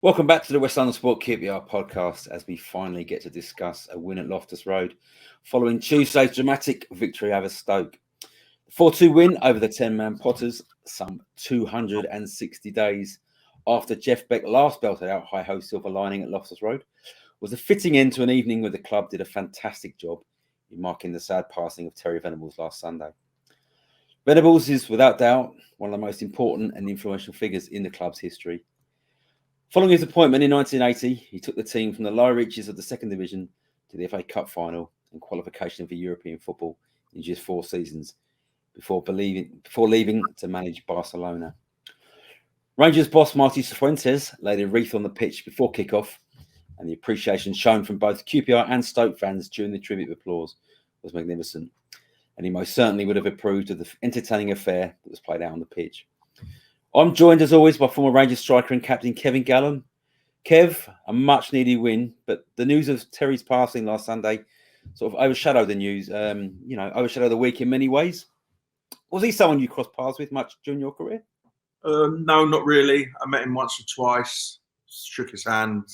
Welcome back to the West London Sport QPR podcast as we finally get to discuss a win at Loftus Road following Tuesday's dramatic victory over Stoke. The 4-2 win over the 10-man Potters some 260 days after Jeff Beck last belted out Hi-Ho Silver Lining at Loftus Road was a fitting end to an evening where the club did a fantastic job in marking the sad passing of Terry Venables last Sunday. Venables is without doubt one of the most important and influential figures in the club's history. Following his appointment in 1980, he took the team from the lower reaches of the second division to the FA Cup final and qualification for European football in just 4 seasons before leaving to manage Barcelona. Rangers boss Marty Cifuentes laid a wreath on the pitch before kick-off, and the appreciation shown from both QPR and Stoke fans during the tribute applause was magnificent, and he most certainly would have approved of the entertaining affair that was played out on the pitch. I'm joined, as always, by former Rangers striker and captain Kevin Gallen. Kev, a much-needed win, but the news of Terry's passing last Sunday sort of overshadowed the news, overshadowed the week in many ways. Was he someone you crossed paths with much during your career? No, not really. I met him once or twice, shook his hand,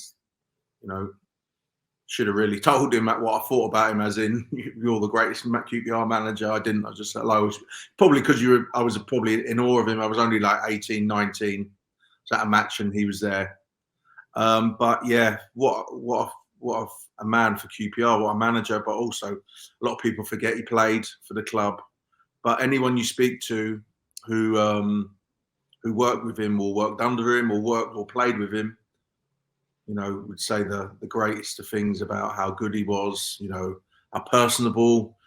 should have really told him what I thought about him, as in, you're the greatest QPR manager. I didn't. I just said hello. Probably because I was probably in awe of him. I was only like 18, 19. I was at a match and he was there. But yeah, what a man for QPR, what a manager. But also, a lot of people forget he played for the club. But anyone you speak to who worked with him or worked under him or played with him, would say the greatest of things about how good he was, how personable,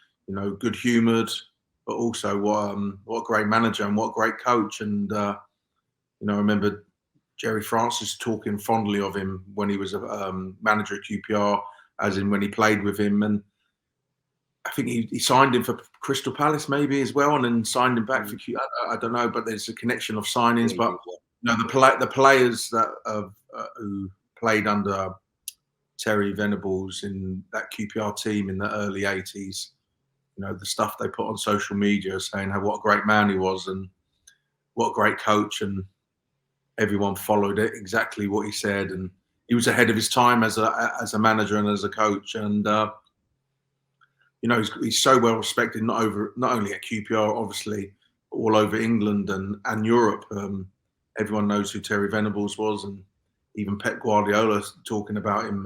good-humoured, but also what a great manager and what a great coach. And, I remember Jerry Francis talking fondly of him when he was a manager at QPR, as in when he played with him. And I think he signed him for Crystal Palace maybe as well, and then signed him back for QPR. I don't know, but there's a connection of signings. But, the players that who played under Terry Venables in that QPR team in the early 80s, the stuff they put on social media saying what a great man he was and what a great coach, and everyone followed it exactly what he said, and he was ahead of his time as a manager and as a coach. And he's so well respected, not only at QPR obviously, but all over England and Europe. Everyone knows who Terry Venables was, and even Pep Guardiola talking about him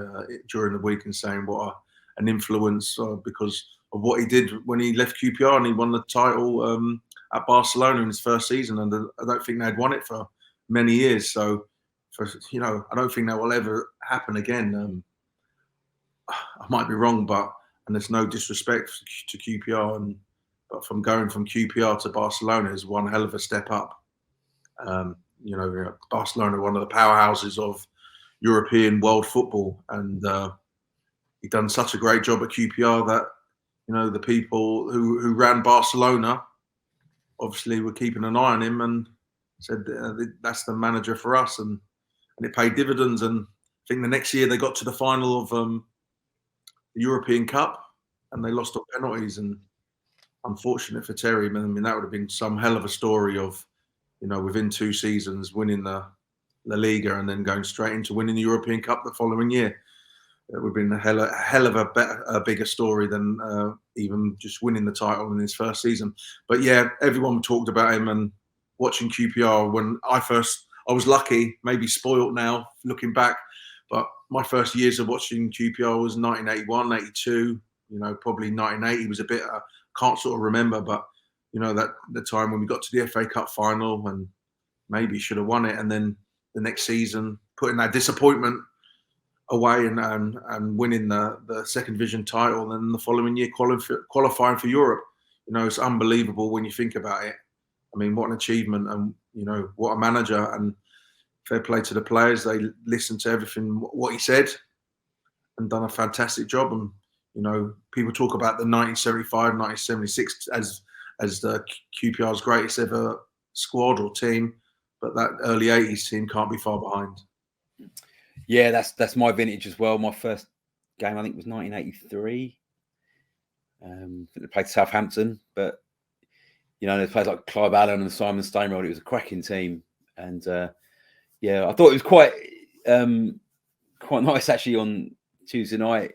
during the week and saying what an influence because of what he did when he left QPR and he won the title at Barcelona in his first season. And I don't think they'd won it for many years. So, I don't think that will ever happen again. I might be wrong, and there's no disrespect to QPR, but from going from QPR to Barcelona is one hell of a step up. Barcelona, one of the powerhouses of European world football, and he done such a great job at QPR that the people who ran Barcelona obviously were keeping an eye on him and said that's the manager for us, and it paid dividends. And I think the next year they got to the final of the European Cup and they lost on penalties. And unfortunate for Terry, I mean, that would have been some hell of a story of within 2 seasons winning the La Liga and then going straight into winning the European Cup the following year. It would have been a hell of a bigger story than even just winning the title in his first season. But yeah, everyone talked about him, and watching QPR when I was lucky, maybe spoilt now looking back, but my first years of watching QPR was 1981, 82, probably 1980 was a bit, can't sort of remember, but that the time when we got to the FA Cup final and maybe should have won it, and then the next season putting that disappointment away and winning the second division title, and then the following year qualifying for Europe. It's unbelievable when you think about it. I mean, what an achievement, and what a manager, and fair play to the players. They listened to everything what he said and done a fantastic job. And people talk about the 1975, 1976 as the QPR's greatest ever squad or team, but that early 80s team can't be far behind. Yeah, that's my vintage as well. My first game, I think, was 1983. They played Southampton, but they played like Clive Allen and Simon Stainrod. It was a cracking team, and I thought it was quite quite nice actually on Tuesday night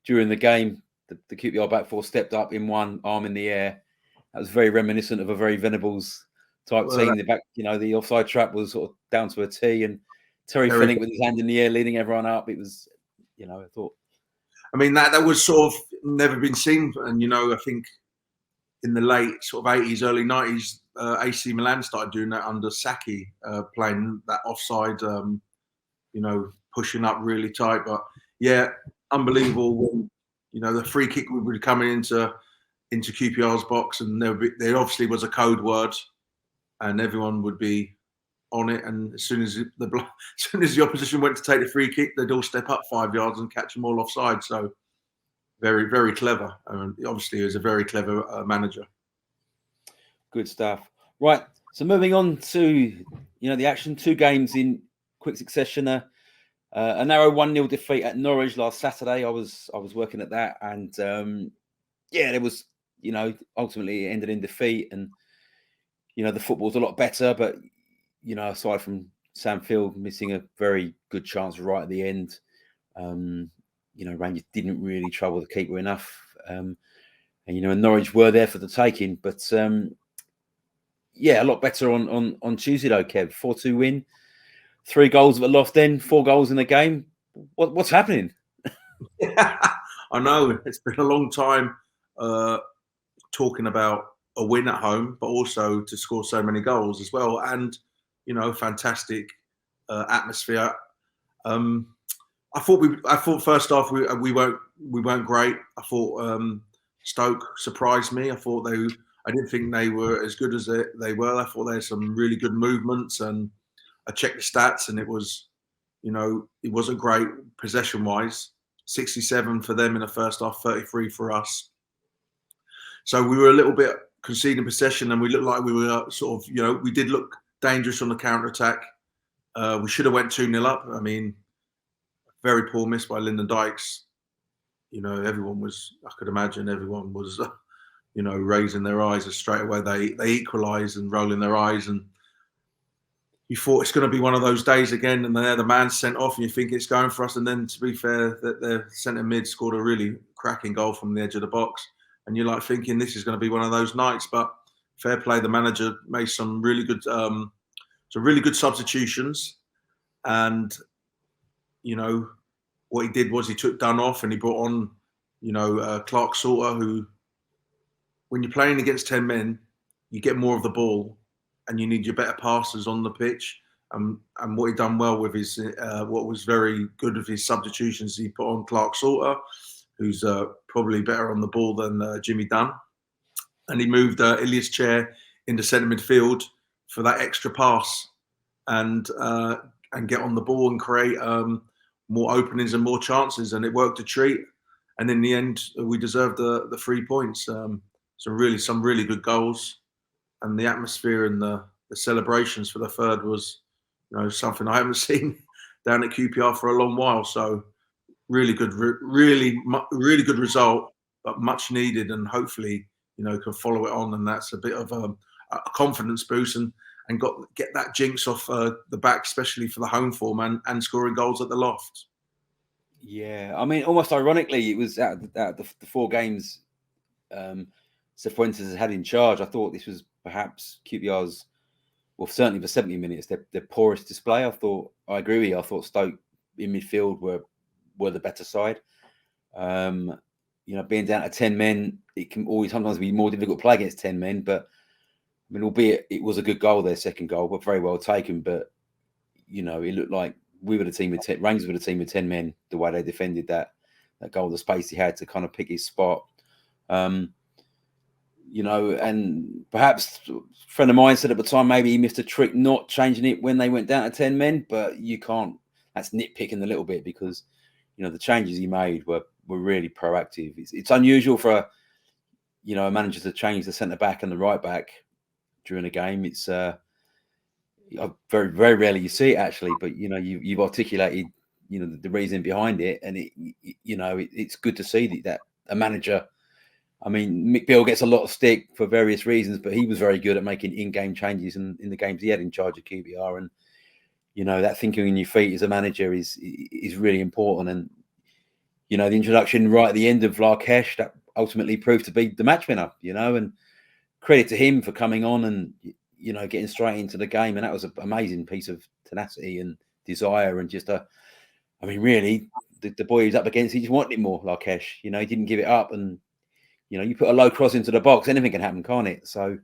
during the game. The QPR back four stepped up in one arm in the air. That was very reminiscent of a very Venables type team. The back, the offside trap was sort of down to a T, and Terry Venables with his hand in the air, leading everyone up. It was, I thought. I mean, that was sort of never been seen, and I think in the late sort of 80s, early 90s, AC Milan started doing that under Sacchi, playing that offside, pushing up really tight. But yeah, unbelievable when the free kick would be coming into QPR's box, and there obviously was a code word, and everyone would be on it. And as soon as the opposition went to take the free kick, they'd all step up 5 yards and catch them all offside. So very, very clever. Obviously, he was a very clever manager. Good stuff. Right. So moving on to the action. 2 games in quick succession. A narrow 1-0 defeat at Norwich last Saturday. I was working at that, and there was ultimately it ended in defeat, and the football's a lot better, but aside from Sam Field missing a very good chance right at the end, Rangers didn't really trouble the keeper enough, and Norwich were there for the taking, but a lot better on Tuesday though, Kev. 4-2 win, 3 goals at the Loft End, 4 goals in the game. What's happening? I know it's been a long time talking about a win at home, but also to score so many goals as well, and fantastic atmosphere. I thought first half we weren't great. I thought Stoke surprised me. I didn't think they were as good as they were. I thought they had some really good movements, and I checked the stats, and it wasn't great possession wise. 67 for them in the first half, 33 for us. So we were a little bit conceding possession, and we looked like we were sort of, we did look dangerous on the counter attack. We should have went 2-0 up. I mean, very poor miss by Lyndon Dykes. Everyone was, I could imagine everyone was, raising their eyes as straight away they equalised and rolling their eyes, and you thought it's going to be one of those days again, and then the man's sent off, and you think it's going for us. And then, to be fair, that the centre mid scored a really cracking goal from the edge of the box, and you're like thinking this is going to be one of those nights. But fair play, the manager made some really good substitutions, and what he did was he took Dunn off and he brought on Clark Salter, who, when you're playing against 10 men, you get more of the ball, and you need your better passers on the pitch. And what he done well with his, what was very good with his substitutions, he put on Clark Salter, who's probably better on the ball than Jimmy Dunn. And he moved Ilias Chair into centre midfield for that extra pass and get on the ball and create more openings and more chances. And it worked a treat. And in the end, we deserved the 3 points. Some really good goals. And the atmosphere and the celebrations for the third was, something I haven't seen down at QPR for a long while. So really good good result, but much needed, and hopefully, can follow it on. And that's a bit of a confidence boost and get that jinx off the back, especially for the home form and scoring goals at the Loft. Yeah, I mean, almost ironically, it was out of the 4 games Cifuentes has had in charge. I thought this was perhaps QPR's, well, certainly for 70 minutes, their poorest display. I agree with you. I thought Stoke in midfield were the better side. Being down to 10 men, it can always sometimes be more difficult to play against 10 men. But I mean, albeit it was a good goal, their second goal, but very well taken. But it looked like we were the team with 10. Rangers were the team with 10 men. The way they defended that goal, the space he had to kind of pick his spot. And perhaps a friend of mine said at the time maybe he missed a trick not changing it when they went down to 10 men, but you can't. That's nitpicking a little bit because the changes he made were really proactive. It's unusual for a manager to change the centre back and the right back during a game. It's very, very rarely you see it actually, but you've articulated the reason behind it, and it's good to see that a manager. I mean, Mick Beale gets a lot of stick for various reasons, but he was very good at making in-game changes in the games he had in charge of QPR. And, you know, that thinking on your feet as a manager is really important. And, you know, the introduction right at the end of Larkesh, that ultimately proved to be the match winner, you know, and credit to him for coming on and, you know, getting straight into the game. And that was an amazing piece of tenacity and desire and just I mean, really, the boy he's up against, he just wanted it more, Larkesh. You know, he didn't give it up. And, you know, you put a low cross into the box, anything can happen, can't it? So,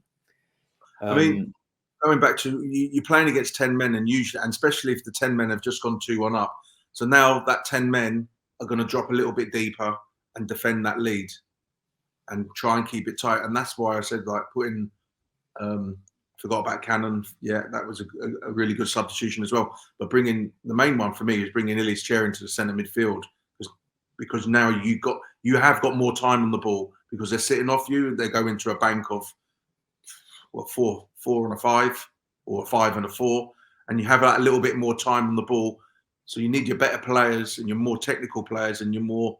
I mean, going back to you're playing against 10 men, and usually, and especially if the 10 men have just gone 2-1 up. So now that 10 men are going to drop a little bit deeper and defend that lead and try and keep it tight. And that's why I said, like, putting, forgot about Cannon. Yeah, that was a really good substitution as well. But bringing, the main one for me is bringing Illy's chair into the centre midfield, because now you have got more time on the ball because they're sitting off you. They go into a bank of four and a 5, or a 5 and a 4, and you have that little bit more time on the ball. So you need your better players and your more technical players and your more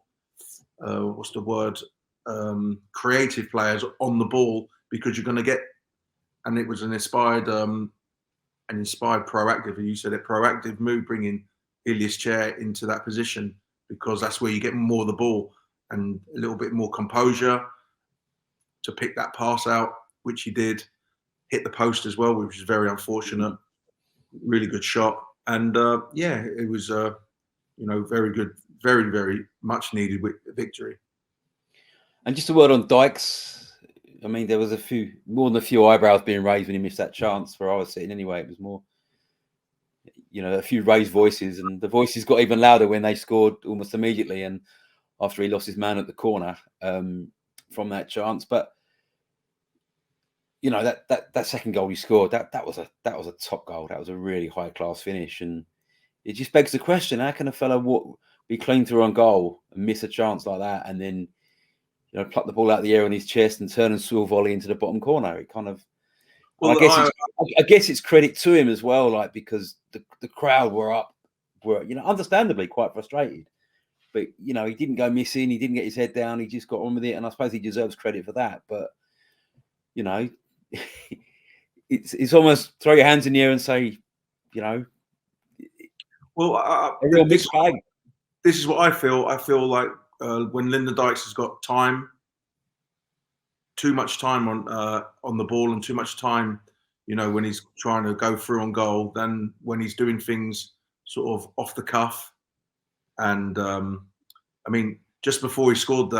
creative players on the ball, because you're going to get. And it was an inspired proactive, you said it, proactive move, bringing Ilya's chair into that position, because that's where you get more of the ball and a little bit more composure to pick that pass out, which he did. Hit the post as well, which was very unfortunate. Really good shot. And it was very good, very, very much needed victory. And just a word on Dykes. I mean, there was more than a few eyebrows being raised when he missed that chance where I was sitting anyway. It was more, you know, a few raised voices, and the voices got even louder when they scored almost immediately. And after he lost his man at the corner from that chance. But, you know, that second goal he scored, that was a top goal. That was a really high class finish. And it just begs the question, how can a fellow be clean through on goal and miss a chance like that, and then, you know, pluck the ball out of the air on his chest and turn and swivel volley into the bottom corner? It kind of, well, I guess it's credit to him as well, like, because the crowd were, you know, understandably quite frustrated. But, you know, he didn't go missing. He didn't get his head down. He just got on with it. And I suppose he deserves credit for that. But, you know, it's almost throw your hands in the air and say, you know, well, a real mixed bag. This is what I feel. I feel like when Lyndon Dykes has got too much time on the ball, and too much time, you know, when he's trying to go through on goal, than when he's doing things sort of off the cuff. And I mean, just before he scored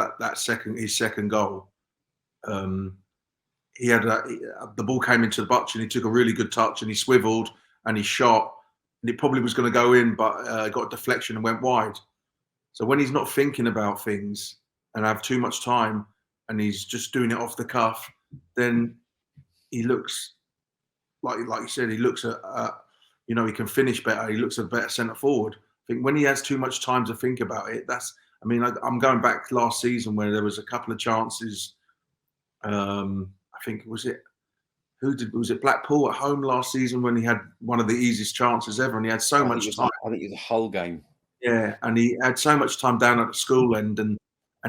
his second goal, he had the ball came into the box and he took a really good touch and he swiveled and he shot, and it probably was going to go in, but got a deflection and went wide. So when he's not thinking about things and have too much time and he's just doing it off the cuff, then he looks like you said, he looks you know, he can finish better. He looks a better centre forward. I think when he has too much time to think about it, I'm going back last season where there was a couple of chances. I think was it Blackpool at home last season when he had one of the easiest chances ever, and he had so much time. I think it was a whole game. Yeah, and he had so much time down at the school end, and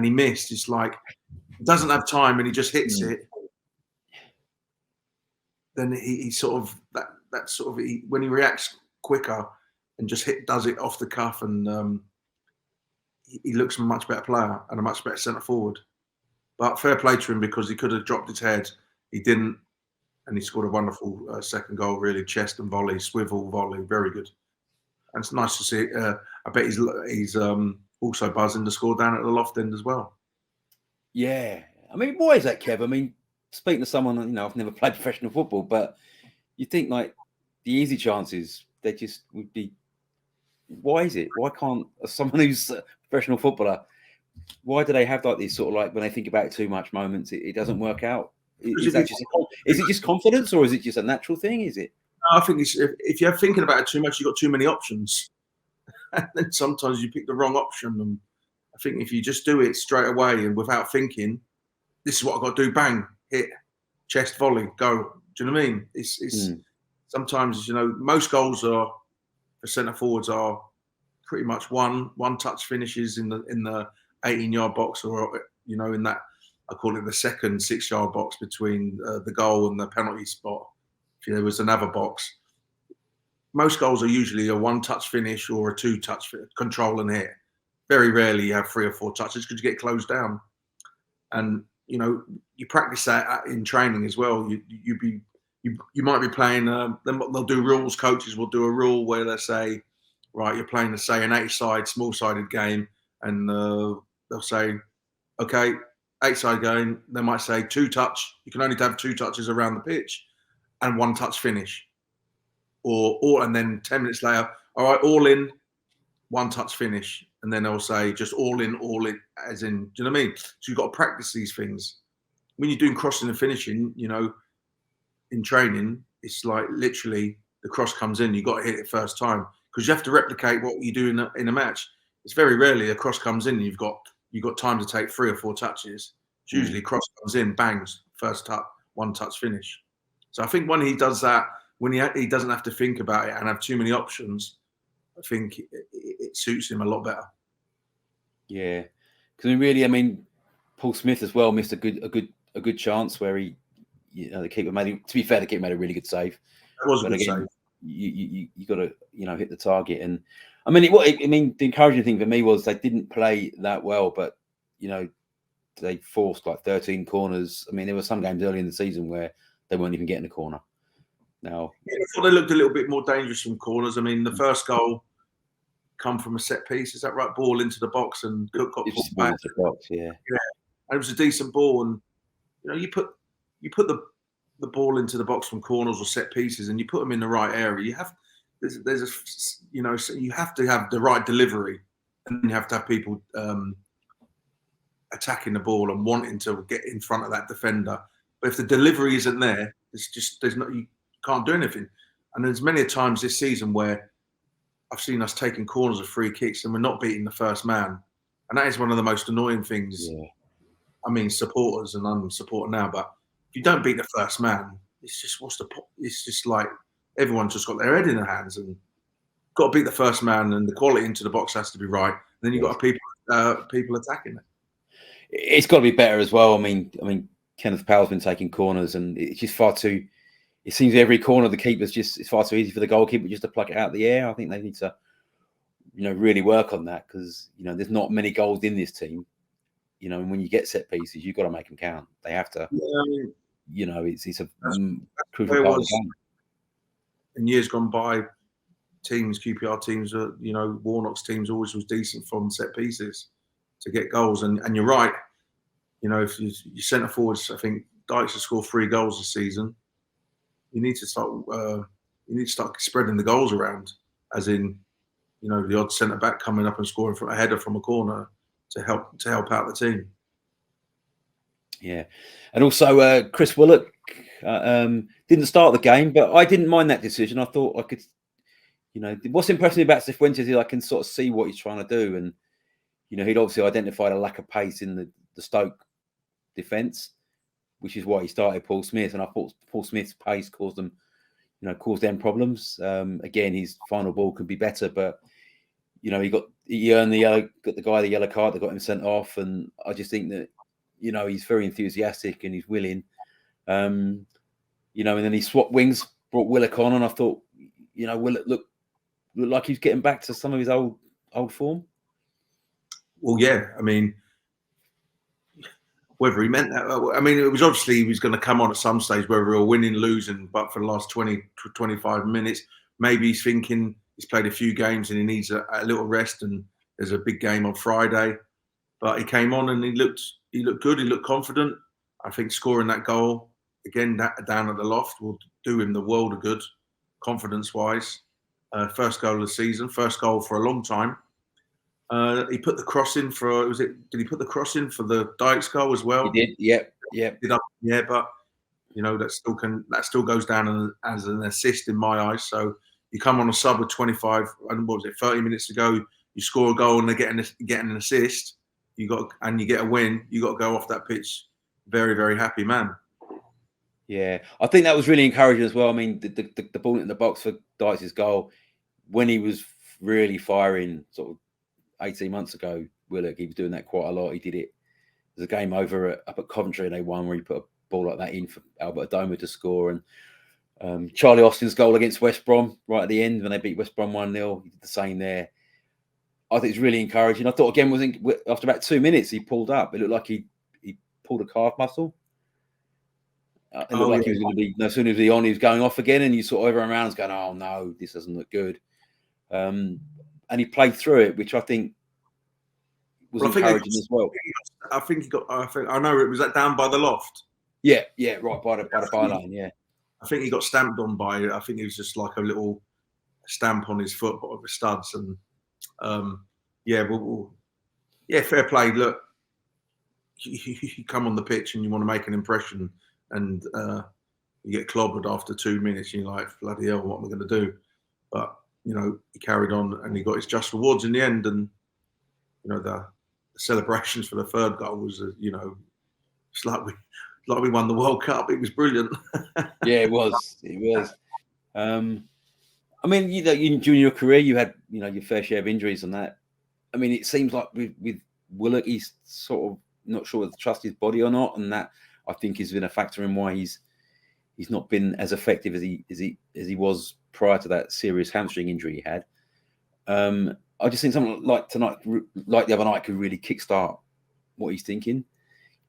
he missed. It's like he doesn't have time, and he just hits it. Then he sort of when he reacts quicker and just does it off the cuff, and he looks a much better player and a much better centre forward. But fair play to him, because he could have dropped his head. He didn't, and he scored a wonderful second goal. Really, chest and volley, swivel volley, very good. And it's nice to see. I bet he's also buzzing to score down at the loft end as well. Yeah, I mean, why is that, Kev? I mean, speaking to someone, you know, I've never played professional football, but you think like the easy chances, they just would be. Why is it? Why can't someone who's a professional footballer? Why do they have like these sort of, like, when they think about it too much moments, it doesn't work out? Is it just confidence, or is it just a natural thing? Is it? I think if you're thinking about it too much, you've got too many options. And then sometimes you pick the wrong option. And I think if you just do it straight away and without thinking, this is what I've got to do, bang, hit, chest volley, go. Do you know what I mean? It's sometimes, you know, most goals for centre forwards are pretty much one touch finishes in the 18-yard box, or, you know, in that, I call it the second 6-yard box between the goal and the penalty spot. If there was another box, most goals are usually a one-touch finish or a two-touch control and hit. Very rarely you have 3 or 4 touches because you get closed down. And you practice that in training as well. You might be playing. They'll do rules. Coaches will do a rule where they say, right, you're playing, say, an 8-side, small-sided game, and they'll say, okay, 8-side game. They might say 2-touch. You can only have 2 touches around the pitch, and 1-touch finish. And then 10 minutes later, all right, all in, 1-touch finish. And then they'll say just all in, as in, do you know what I mean? So you've got to practice these things. When you're doing crossing and finishing, in training, it's like literally the cross comes in, you've got to hit it first time because you have to replicate what you do in a match. It's very rarely a cross comes in and you've got time to take 3 or 4 touches. It's usually cross comes in, bangs, first touch, 1-touch finish. So I think when he does that, when he doesn't have to think about it and have too many options, I think it suits him a lot better. Yeah, because Paul Smith as well missed a good chance where he, the keeper made. To be fair, the keeper made a really good save. It was a good save. You got to hit the target, and the encouraging thing for me was they didn't play that well, but they forced like 13 corners. There were some games early in the season where they weren't even getting a corner. Now, I thought they looked a little bit more dangerous from corners. The first goal come from a set piece. Is that right? Ball into the box and Cook got put back. The box, yeah. And it was a decent ball, and you put the ball into the box from corners or set pieces, and you put them in the right area. You have you have to have the right delivery, and you have to have people attacking the ball and wanting to get in front of that defender. But if the delivery isn't there, you can't do anything. And there's many times this season where I've seen us taking corners of free kicks and we're not beating the first man, and that is one of the most annoying things. Yeah. Supporters, and I'm a supporter now, but if you don't beat the first man, it's just it's just like everyone's just got their head in their hands and got to beat the first man, and the quality into the box has to be right. And then you've got people attacking it. It's got to be better as well. Kenneth Powell's been taking corners, and it's just far too. It seems every corner the keeper's it's far too easy for the goalkeeper just to pluck it out of the air. I think they need to, really work on that because there's not many goals in this team. And when you get set pieces, you've got to make them count. They have to. Yeah, it's a crucial part of the game. In years gone by, QPR teams, Warnock's teams always was decent from set pieces to get goals. And you're right. If you centre forwards, I think Dykes has scored 3 goals this season. You need to start spreading the goals around, as in, the odd centre back coming up and scoring from a header from a corner to help out the team. Yeah, and also Chris Willock didn't start the game, but I didn't mind that decision. I thought I could, what's impressed me about Cifuentes is I can sort of see what he's trying to do, and he'd obviously identified a lack of pace in the Stoke defence, which is why he started Paul Smith, and I thought Paul Smith's pace caused them problems. Again, his final ball could be better, but he earned got the guy the yellow card that got him sent off, and I just think that he's very enthusiastic and he's willing. And then he swapped wings, brought Willock on, and I thought Willock looked like he's getting back to some of his old form. Well, yeah, whether he meant that, it was obviously he was going to come on at some stage, whether we were winning, losing, but for the last 20 to 25 minutes, maybe he's thinking he's played a few games and he needs a little rest, and there's a big game on Friday. But he came on and he looked good, he looked confident. I think scoring that goal, again, down at the Loft will do him the world of good, confidence-wise. First goal of the season, first goal for a long time. He put the cross in for. Did he put the cross in for the Dykes goal as well? He did. Yep. Yeah, but that still goes down as an assist in my eyes. So you come on a sub with 25 and 30 minutes to go. You score a goal and they get an assist. You get a win. You got to go off that pitch very, very happy man. Yeah, I think that was really encouraging as well. The ball in the box for Dykes' goal, when he was really firing sort of 18 months ago, Willock, he was doing that quite a lot. He did it. There's a game up at Coventry and they won where he put a ball like that in for Albert Adoma to score. And Charlie Austin's goal against West Brom right at the end when they beat West Brom 1-0. He did the same there. I think it's really encouraging. I thought again, after about 2 minutes, he pulled up. It looked like he pulled a calf muscle. It looked like he was going to be, as soon as he was going off again, and you saw everyone around was going, "Oh no, this doesn't look good." And he played through it, which I think was encouraging as well. I know it was that down by the loft. Yeah, right by the byline. Yeah, I think he got stamped on by it. I think it was just like a little stamp on his foot of the studs, and fair play. Look, you come on the pitch and you want to make an impression, and you get clobbered after 2 minutes. And you're like, bloody hell, what am I going to do? But he carried on and he got his just rewards in the end. And the celebrations for the third goal was, it's like we won the World Cup. It was brilliant. Yeah, it was. I mean, during your career, you had your fair share of injuries and that. I mean, it seems like with Willock, he's sort of not sure whether to trust his body or not, and that I think has been a factor in why he's not been as effective as he was prior to that serious hamstring injury he had. I just think something like tonight, like the other night, could really kickstart what he's thinking.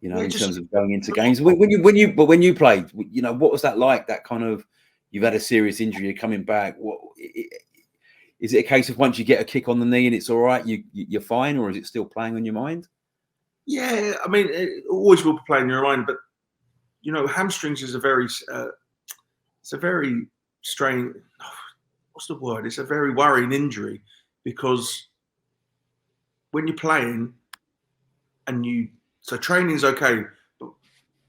In terms of going into games. When you played, what was that like? That kind of, you've had a serious injury, you're coming back. Is it a case of once you get a kick on the knee and it's all right, you're fine, or is it still playing on your mind? Yeah, I mean, it always will be playing on your mind, but hamstrings is a very strange. What's the word? It's a very worrying injury, because when you're playing so training's okay, but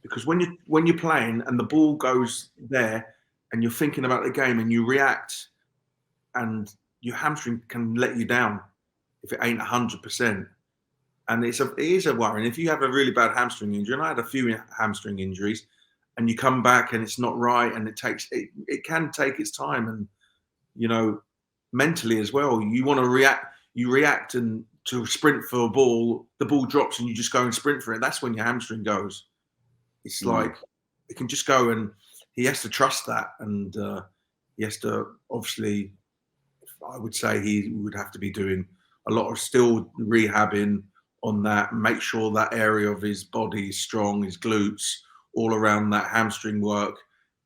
because when you're playing and the ball goes there and you're thinking about the game and you react, and your hamstring can let you down if it ain't 100%. And it is a worry. And if you have a really bad hamstring injury, and I had a few hamstring injuries, and you come back and it's not right, and it can take its time, and mentally as well, you want to react and to sprint for a ball, the ball drops and you just go and sprint for it. That's when your hamstring goes. It's like it can just go, and he has to trust that, and he has to, obviously, I would say he would have to be doing a lot of still rehabbing on that, make sure that area of his body is strong, his glutes, all around that hamstring work,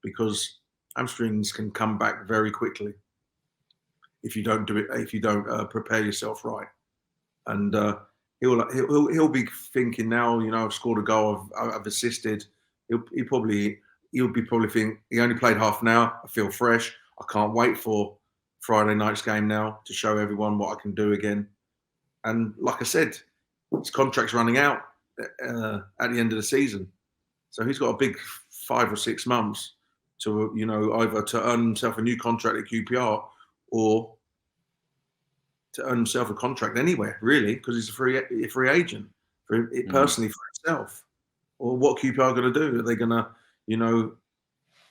because hamstrings can come back very quickly if you don't do it, if you don't prepare yourself right. And he'll be thinking now, I've scored a goal, I've assisted. He'll be probably thinking, he only played half an hour, I feel fresh, I can't wait for Friday night's game now to show everyone what I can do again. And like I said, his contract's running out at the end of the season, so he's got a big 5 or 6 months to either to earn himself a new contract at QPR or to earn himself a contract anywhere, really, because he's a free agent personally for himself. Or what QPR are going to do? Are they going to,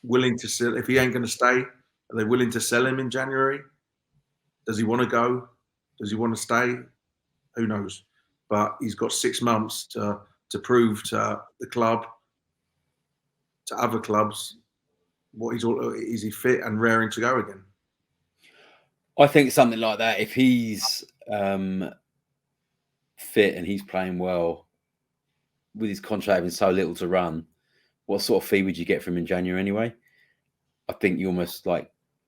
willing to sell? If he ain't going to stay, are they willing to sell him in January? Does he want to go? Does he want to stay? Who knows? But he's got 6 months to prove to the club, to other clubs, is he fit and raring to go again? I think something like that. If he's fit and he's playing well, with his contract having so little to run, what sort of fee would you get from him in January anyway? I think you almost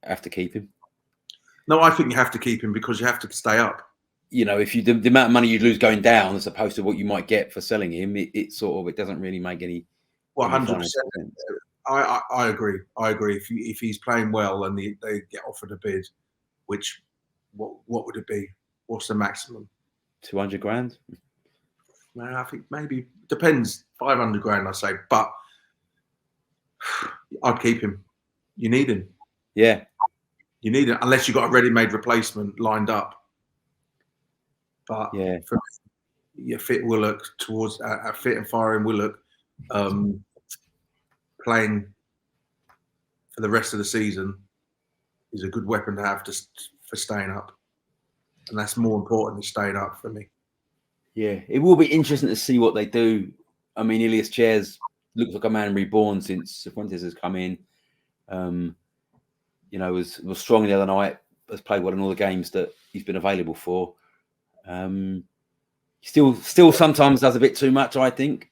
have to keep him. No, I think you have to keep him because you have to stay up. If you the amount of money you'd lose going down as opposed to what you might get for selling him, it doesn't really make any. 100%. I agree. If he's playing well and they get offered a bid, which what would it be? What's the maximum? 200 grand. No, I think maybe depends. 500 grand, I say, but I'd keep him. You need him. Yeah, you need it unless you've got a ready-made replacement lined up. But yeah, fit Willock towards a fit and firing Willock, playing for the rest of the season is a good weapon to have for staying up, and that's more important than staying up for me. Yeah, it will be interesting to see what they do. I mean, Ilias Chairs looks like a man reborn since Cifuentes has come in. was strong the other night. Has played well in all the games that he's been available for. Still sometimes does a bit too much, I think.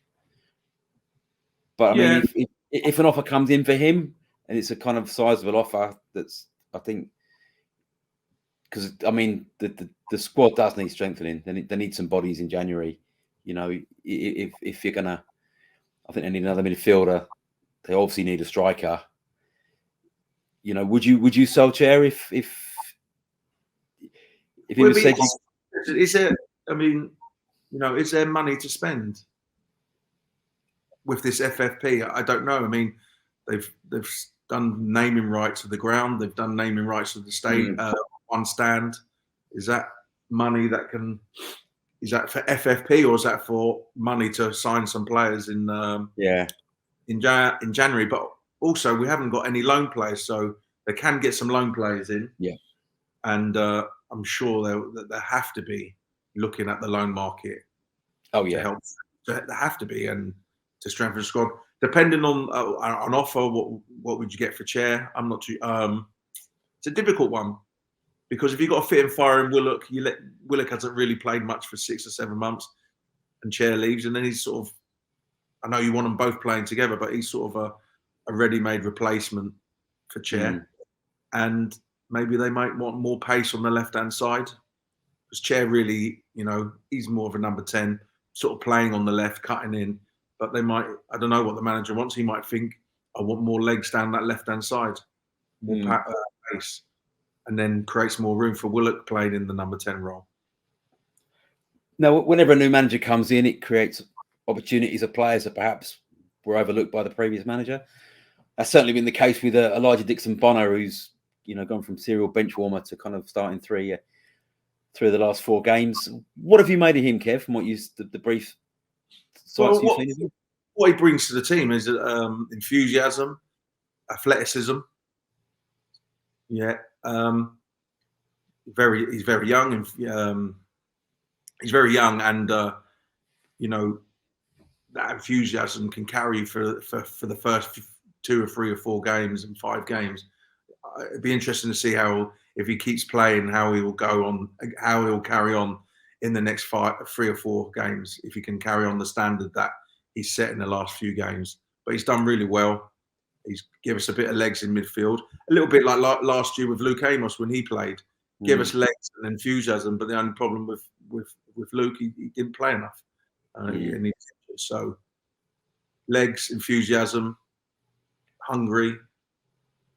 But I mean, if an offer comes in for him and it's a kind of sizable offer, that's, I think, because I mean the squad does need strengthening. They need some bodies in January. If you're gonna, I think they need another midfielder. They obviously need a striker. Would you sell Chair if he was said? Is there? I mean, is there money to spend with this FFP? I don't know. I mean, they've done naming rights of the ground. They've done naming rights of the state. One stand. Is that money that can? Is that for FFP or is that for money to sign some players in January? But also we haven't got any loan players, so they can get some loan players in. Yeah, and I'm sure they have to be looking at the loan market. Oh yeah, to help. They have to be, and to strengthen the squad. Depending on an offer, what would you get for Chair? I'm not too. It's a difficult one. Because if you've got a fit and fire in Willock, Willock hasn't really played much for 6 or 7 months, and Chair leaves, and then he's sort of, I know you want them both playing together, but he's sort of a ready-made replacement for Chair. And maybe they might want more pace on the left-hand side, because Chair really, he's more of a number 10, sort of playing on the left, cutting in. But they might, I don't know what the manager wants. He might think, I want more legs down that left-hand side, more pace. And then creates more room for Willock playing in the number 10 role. Now, whenever a new manager comes in, it creates opportunities of players that perhaps were overlooked by the previous manager. That's certainly been the case with Elijah Dixon-Bonner, who's gone from serial bench warmer to kind of starting three of the last 4 games. What have you made of him, Kev? From the brief sights you've seen of him? What he brings to the team is enthusiasm, athleticism. Yeah. He's very young, and he's very young, and that enthusiasm can carry you for the first 2 or 3 or 4 games and 5 games. It'd be interesting to see how, if he keeps playing, how he will go on, how he will carry on in the next 3 or 4 games, if he can carry on the standard that he's set in the last few games. But he's done really well. He's give us a bit of legs in midfield, a little bit like last year with Luke Amos when he played. Give us legs and enthusiasm, but the only problem with Luke, he didn't play enough. So legs, enthusiasm, hungry,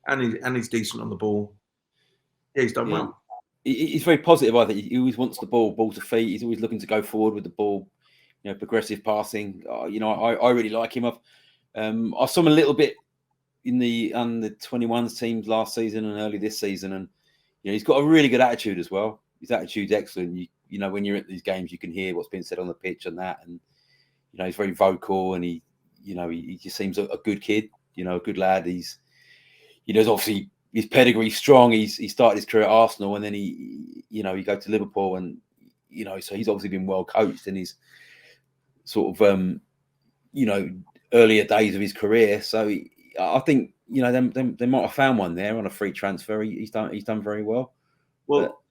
and he's decent on the ball. Yeah, he's done well. He's very positive. I think he always wants the ball to feet. He's always looking to go forward with the ball. Progressive passing. I really like him. I saw him a little bit in the under 21s teams last season and early this season, and he's got a really good attitude as well. His attitude's excellent. When you're at these games, you can hear what's being said on the pitch and that, and he's very vocal, and he just seems a good kid, a good lad. He's obviously his pedigree strong. He started his career at Arsenal, and then he go to Liverpool, and so he's obviously been well coached in his sort of earlier days of his career. So I think they might have found one there on a free transfer. He's done very well. Well,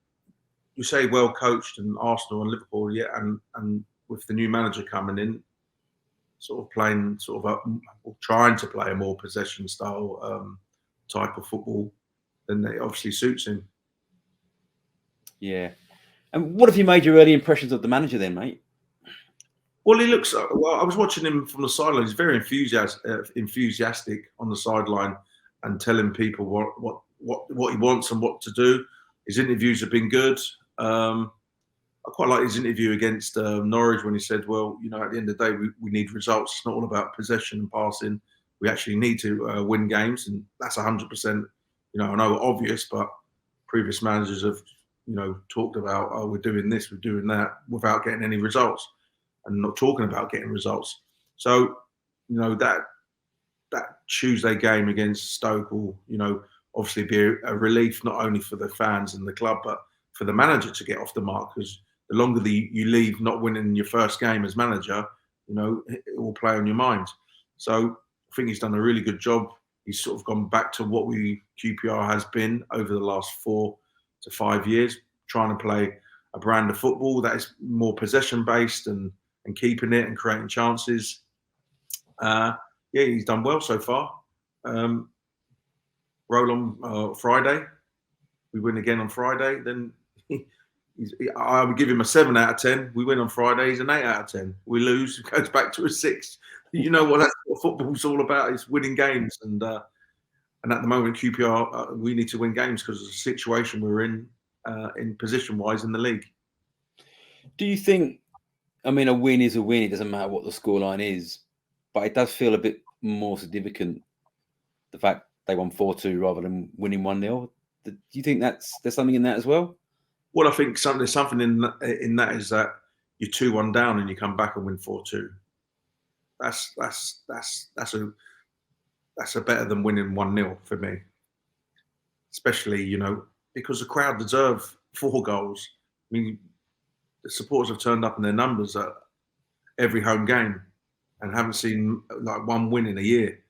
you say well coached in Arsenal and Liverpool, yeah, and with the new manager coming in, sort of playing trying to play a more possession style type of football, then it obviously suits him. Yeah. And what have you made your early impressions of the manager then, mate? Well, he looks. Well, I was watching him from the sideline. He's very enthusiastic on the sideline, and telling people what he wants and what to do. His interviews have been good. I quite like his interview against Norwich when he said, "Well, at the end of the day, we need results. It's not all about possession and passing. We actually need to win games, and that's 100%. I know obvious, but previous managers have talked about, oh, we're doing this, we're doing that, without getting any results." And not talking about getting results. So, that Tuesday game against Stoke will, obviously be a relief, not only for the fans and the club, but for the manager to get off the mark. Because the longer you leave not winning your first game as manager, it will play on your mind. So I think he's done a really good job. He's sort of gone back to what QPR has been over the last 4 to 5 years, trying to play a brand of football that is more possession based and keeping it and creating chances. He's done well so far. Roll on Friday. We win again on Friday. Then I would give him a 7 out of 10. We win on Friday. He's an 8 out of 10. We lose. He goes back to a 6. You know that's what football's all about. It's winning games. And at the moment, QPR, we need to win games because of the situation we're in position-wise in the league. Do you think? I mean, a win is a win. It doesn't matter what the scoreline is, but it does feel a bit more significant. The fact they won 4-2 rather than winning 1-0. Do you think there's something in that as well? Well, I think there's something in that is that you're 2-1 down and you come back and win 4-2. That's a better than winning 1-0 for me. Especially, because the crowd deserve 4 goals. I mean, the supporters have turned up in their numbers at every home game and haven't seen like one win in a year.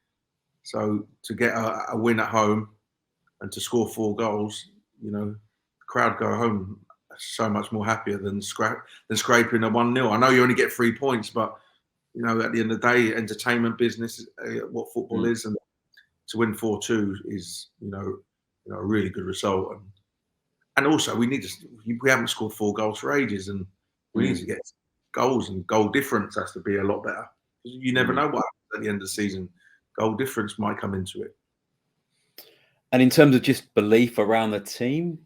So to get a win at home and to score 4 goals, the crowd go home so much more happier than scraping a 1-0. I know you only get 3 points, but at the end of the day, entertainment business, what football is, and to win 4-2 is a really good result. And also we haven't scored 4 goals for ages, and we need to get goals, and goal difference has to be a lot better. You never know what happens at the end of the season. Goal difference might come into it. And in terms of just belief around the team,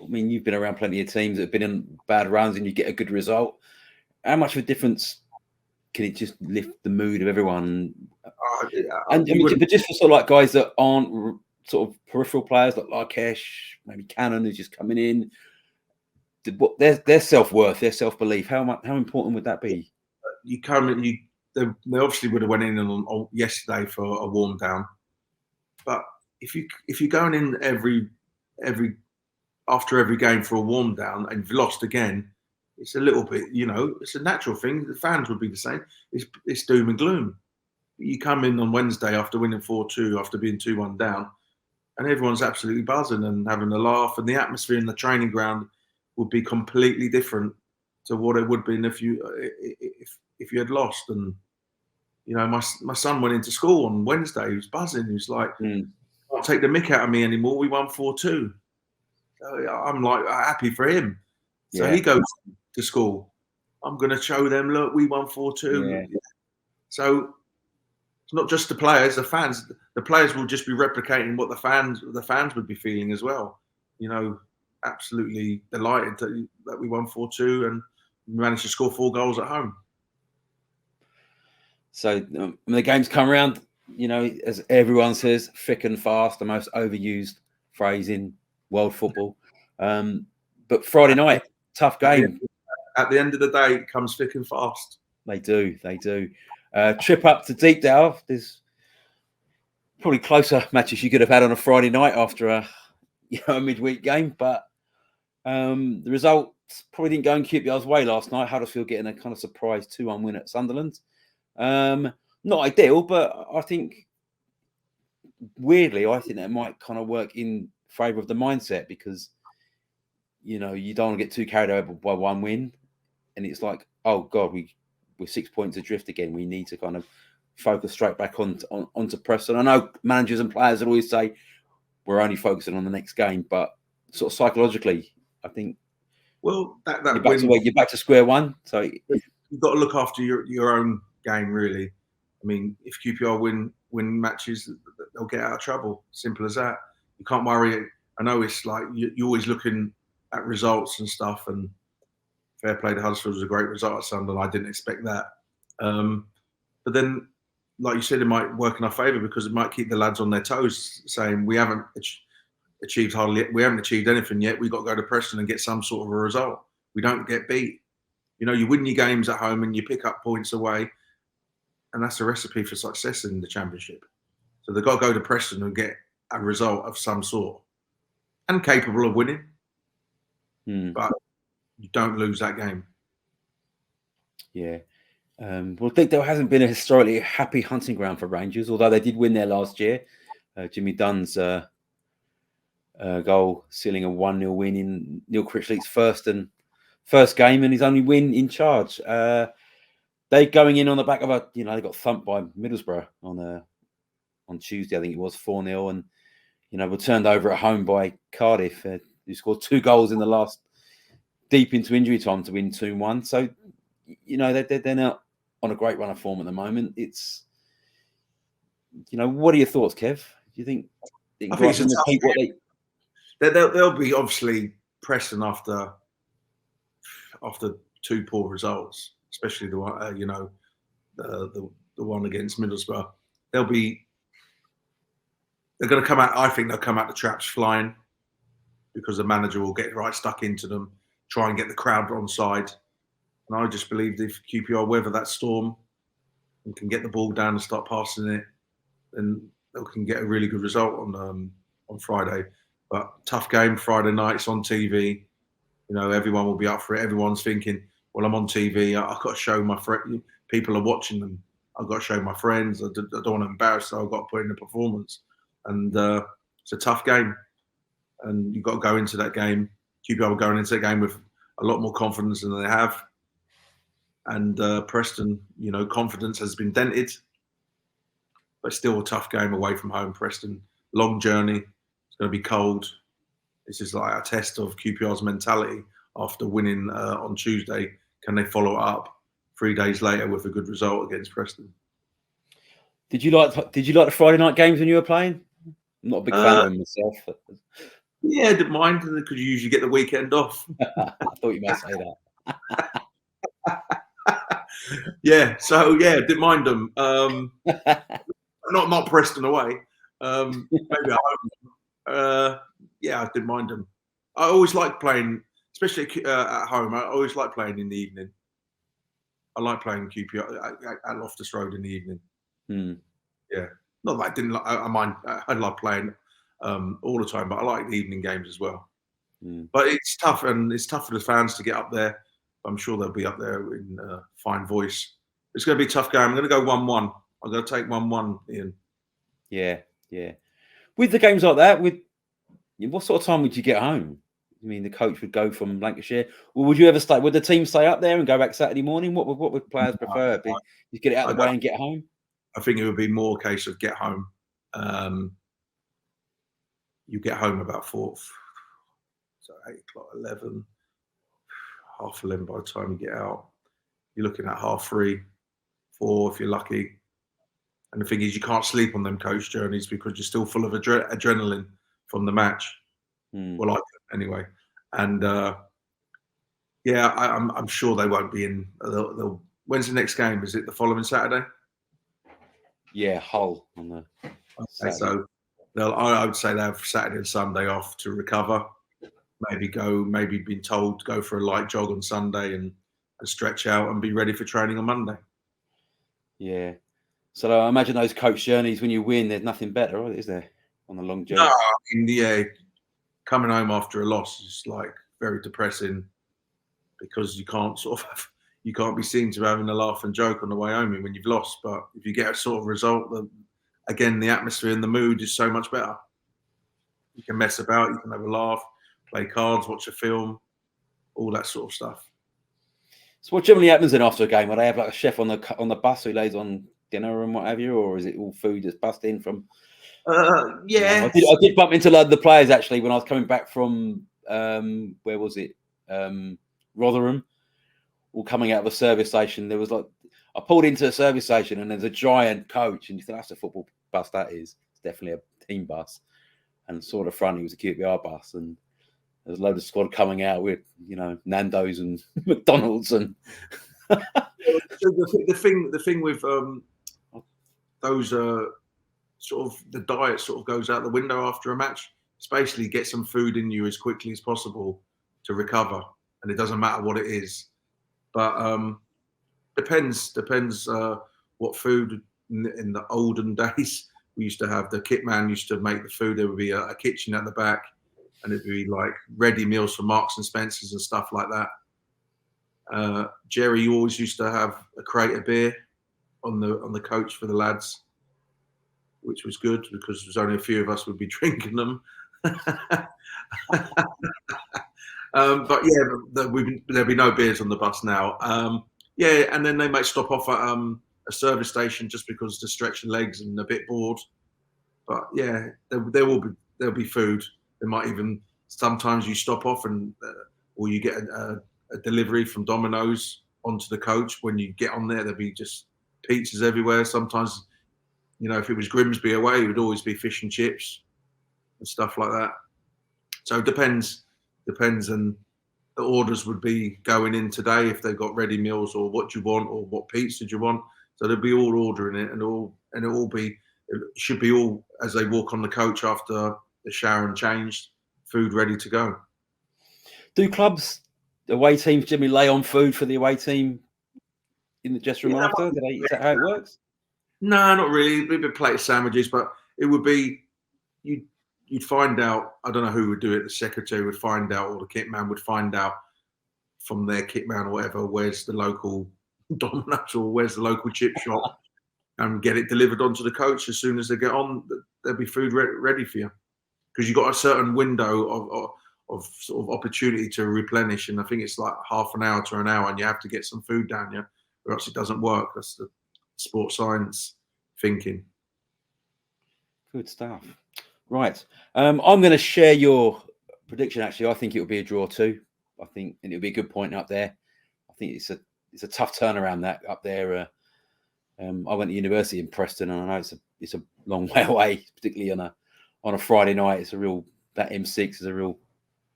I mean, you've been around plenty of teams that have been in bad runs and you get a good result. How much of a difference can it just lift the mood of everyone? But just for sort of like guys that aren't sort of peripheral players like Larkesh, maybe Cannon who's just coming in, their self-worth, their self-belief, how important would that be? They obviously would have went in on yesterday for a warm down, but if you're going in after every game for a warm down and you've lost again, it's a little bit, it's a natural thing. The fans would be the same. It's doom and gloom. You come in on Wednesday after winning 4-2, after being 2-1 down, and everyone's absolutely buzzing and having a laugh, and the atmosphere in the training ground would be completely different to what it would have been if you had lost. And my son went into school on Wednesday. He was buzzing. He was like, "Can't take the mick out of me anymore. We won 4-2." So I'm like happy for him. So he goes to school. I'm going to show them, look, we won 4-2. Yeah. So it's not just the players, the fans. The players will just be replicating what the fans would be feeling as well. Absolutely delighted that we won 4-2 and managed to score 4 goals at home. So when the games come around, as everyone says, thick and fast, the most overused phrase in world football. But Friday night, tough game. At the end of the day, it comes thick and fast. They do. Trip up to Deepdale. There's probably closer matches you could have had on a Friday night after a midweek game, but the result probably didn't go in QPR's way last night. Huddersfield getting a kind of surprise 2-1 win at Sunderland. Not ideal, but I think weirdly, that might kind of work in favour of the mindset because you don't want to get too carried away by one win, and it's like, oh God, we're 6 points adrift again. We need to kind of focus straight back onto Preston. I know managers and players would always say we're only focusing on the next game, but sort of psychologically, I think you're back to square one. So you've got to look after your own game, really. I mean, if QPR win matches, they'll get out of trouble. Simple as that. You can't worry. I know it's like you're always looking at results and stuff, and fair play to Huddersfield was a great result at Sunderland. I didn't expect that. But then, like you said, it might work in our favour because it might keep the lads on their toes, saying we haven't achieved anything yet. We've got to go to Preston and get some sort of a result. We don't get beat. You win your games at home and you pick up points away, and that's a recipe for success in the Championship. So they've got to go to Preston and get a result of some sort, and capable of winning. But you don't lose that game. Yeah. Well, Deepdale hasn't been a historically happy hunting ground for Rangers, although they did win there last year. Jimmy Dunn's goal, sealing a 1-0 win in Neil Critchley's first game and his only win in charge. They going in on the back of they got thumped by Middlesbrough on Tuesday, I think it was 4-0, and were turned over at home by Cardiff, who scored 2 goals in the last deep into injury time to win 2-1. So they're not on a great run of form at the moment. It's what are your thoughts, Kev? Do you think they can go up and repeat what they'll be obviously pressing after 2 poor results, especially the one the one against Middlesbrough. They're going to come out. I think they'll come out the traps flying, because the manager will get right stuck into them, try and get the crowd on side. And I just believe if QPR weather that storm and can get the ball down and start passing it, then they can get a really good result on Friday. But tough game Friday night. It's on TV. Everyone will be up for it. Everyone's thinking, well, I'm on TV. I've got to show my friends. People are watching them. I've got to show my friends. I don't want to embarrass them. I've got to put in a performance. And it's a tough game. And you've got to go into that game. QPR will go into that game with a lot more confidence than they have. And Preston, confidence has been dented. But still a tough game away from home, Preston. Long journey. It's going to be cold. This is like a test of QPR's mentality after winning on Tuesday. Can they follow it up 3 days later with a good result against Preston? Did you like the Friday night games when you were playing? I'm not a big fan of them myself. Yeah, I didn't mind, because you usually get the weekend off. I thought you might say that. Didn't mind them. Not Preston away. Maybe at home. I didn't mind them. I always like playing, especially at home. I always like playing in the evening. I like playing QPR at Loftus Road in the evening. Yeah, not that I didn't like. I mind. I like playing all the time, but I like the evening games as well. But it's tough, and it's tough for the fans to get up there. I'm sure they'll be up there in fine voice. It's going to be a tough game. I'm going to go 1-1. I'm going to take 1-1, Ian. Yeah. With the games like that, what sort of time would you get home? I mean, the coach would go from Lancashire. Or would you ever stay? Would the team stay up there and go back Saturday morning? What would players prefer? You get it out of the way and get home? I think it would be more a case of get home. You get home about 4, so 8 o'clock, 11, half 11 by the time you get out. You're looking at 3:30, 4 if you're lucky. And the thing is, you can't sleep on them coach journeys because you're still full of adrenaline from the match. Well, I do anyway. And I'm sure they won't be in. When's the next game? Is it the following Saturday? Yeah, Hull on the. Okay, so I would say they have Saturday and Sunday off to recover. Maybe been told to go for a light jog on Sunday and stretch out and be ready for training on Monday. Yeah. So I imagine those coach journeys, when you win, there's nothing better, is there, on the long journey? No, I mean, coming home after a loss is like very depressing, because you can't be seen to having a laugh and joke on the way home when you've lost. But if you get a sort of result, again, the atmosphere and the mood is so much better. You can mess about, you can have a laugh, play cards, watch a film, all that sort of stuff. So what generally happens then after a game? Will they have like a chef on the bus who lays on dinner and what have you, or is it all food that's bussed in from? Yeah, I did bump into the players actually when I was coming back from where was it? Rotherham. All coming out of the service station. There was I pulled into a service station and there's a giant coach, and you think that's a football bus. That is. It's definitely a team bus. And saw the front, it was a QPR bus, and there's a load of squad coming out with Nando's and McDonald's and. the thing with those sort of the diet sort of goes out the window after a match. It's basically get some food in you as quickly as possible to recover, and it doesn't matter what it is. But depends what food. In the olden days, we used to have the kit man used to make the food. There would be a kitchen at the back, and it'd be like ready meals from Marks and Spencer's and stuff like that. Jerry always used to have a crate of beer on the coach for the lads. which was good because there's only a few of us would be drinking them. But yeah, there'll be no beers on the bus now. Yeah, and then they might stop off at a service station just because to stretch your legs and a bit bored. But yeah, there'll be food. There might even sometimes you stop off and or you get a delivery from Domino's onto the coach. When you get on there, there'll be just pizzas everywhere. Sometimes, you know, if it was Grimsby away, it would always be fish and chips and stuff like that. So it depends, and the orders would be going in today if they've got ready meals or what you want or what pizza do you want. So they'll be all ordering it, and it should be all as they walk on the coach after the shower and changed, food ready to go. Do clubs, away teams, generally lay on food for the away team in the dressing room after? Is that how it works? No, not really. A bit plate of sandwiches, but it would be you'd find out. I don't know who would do it. The secretary would find out, or the kit man would find out from their kit man or whatever. Where's the local Domino's or where's the local chip shop, and get it delivered onto the coach as soon as they get on. There'll be food ready for you because you've got a certain window of sort of opportunity to replenish, and I think it's like half an hour to an hour, and you have to get some food down you, or else it doesn't work. That's the sports science thinking. Good stuff. Right. I'm going to share your prediction. Actually, I think it will be a draw too. I think and it'll be a good point up there. I think it's a tough turnaround that up there. I went to university in Preston, and I know it's a long way away, particularly on a Friday night. It's that M6 is a real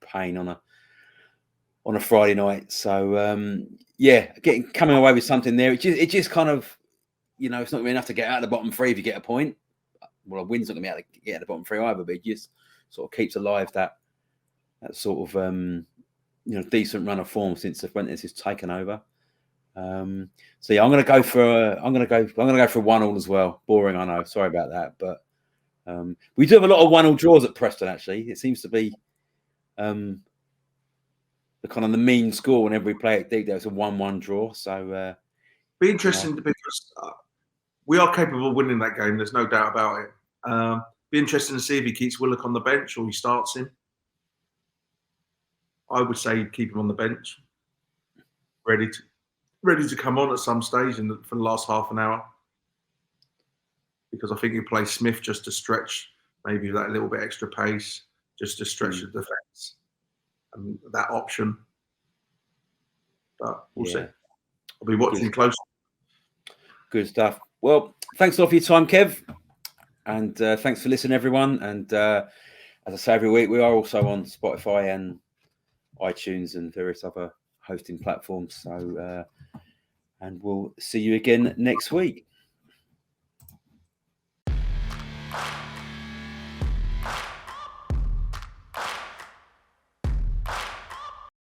pain on a Friday night. So yeah, coming away with something there. It just kind of, you know, it's not going to be enough to get out of the bottom three if you get a point. Well, a win's not going to be able to get out of the bottom three either, but it just sort of keeps alive that sort of decent run of form since Cifuentes has taken over. So yeah, I'm going to go for a 1-1 as well. Boring, I know. Sorry about that, but we do have a lot of 1-1 draws at Preston. Actually, it seems to be the kind of the mean score whenever we play at Dig. There's a 1-1 draw. So be interesting because we are capable of winning that game. There's no doubt about it. Be interesting to see if he keeps Willock on the bench or he starts him. I would say keep him on the bench, ready to come on at some stage for the last half an hour. Because I think you play Smith just to stretch, maybe that little bit extra pace, just to stretch the defence. And that option. But we'll see. I'll be watching closely. Good stuff. Well, thanks a lot for your time, Kev. And thanks for listening, everyone. And as I say every week, we are also on Spotify and iTunes and various other hosting platforms. So, and we'll see you again next week.